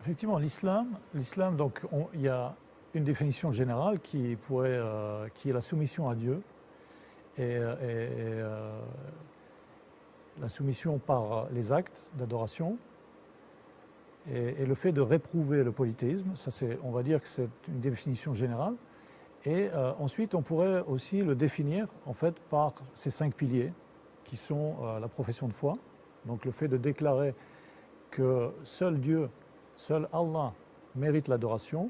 Effectivement, l'islam, donc il y a une définition générale qui est la soumission à Dieu et la soumission par les actes d'adoration et le fait de réprouver le polythéisme. Ça, on va dire que c'est une définition générale. Et ensuite, on pourrait aussi le définir en fait par ces 5 piliers qui sont la profession de foi. Donc le fait de déclarer que seul Dieu, seul Allah mérite l'adoration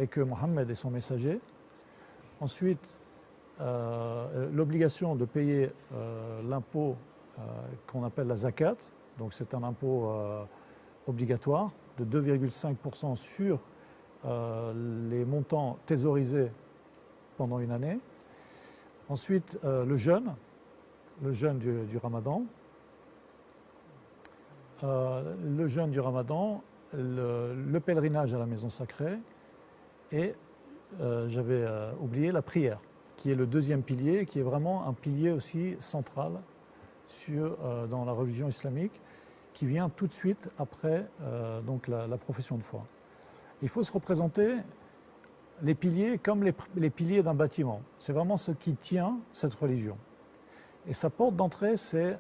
et que Mohammed est son messager. Ensuite, l'obligation de payer l'impôt qu'on appelle la zakat. Donc c'est un impôt obligatoire de 2,5% sur les montants thésaurisés pendant une année. Ensuite, le jeûne du Ramadan. Le jeûne du Ramadan, le pèlerinage à la maison sacrée et j'avais oublié la prière, qui est le deuxième pilier, qui est vraiment un pilier aussi central dans la religion islamique, qui vient tout de suite après donc la profession de foi. Il faut se représenter les piliers comme les piliers d'un bâtiment. C'est vraiment ce qui tient cette religion. Et sa porte d'entrée, c'est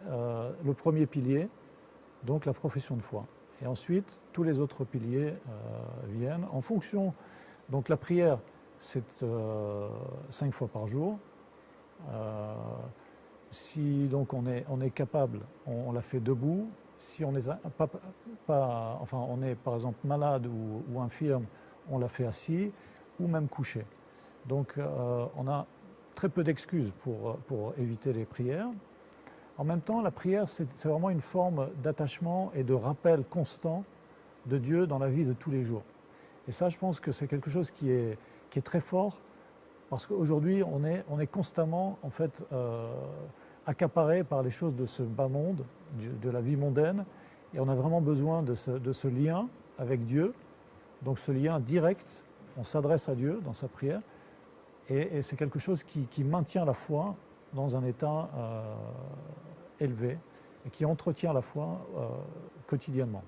le premier pilier, donc la profession de foi. Et ensuite, tous les autres piliers viennent en fonction. Donc la prière, c'est 5 fois par jour. Si donc on est capable, on la fait debout. Si on est on est par exemple malade ou infirme, on la fait assis ou même couché. Donc on a très peu d'excuses pour éviter les prières. En même temps, la prière, c'est vraiment une forme d'attachement et de rappel constant de Dieu dans la vie de tous les jours. Et ça, je pense que c'est quelque chose qui est très fort, parce qu'aujourd'hui, on est constamment en fait, accaparé par les choses de ce bas monde, de la vie mondaine, et on a vraiment besoin de ce lien avec Dieu, donc ce lien direct, on s'adresse à Dieu dans sa prière, et c'est quelque chose qui maintient la foi dans un état élevé et qui entretient la foi quotidiennement.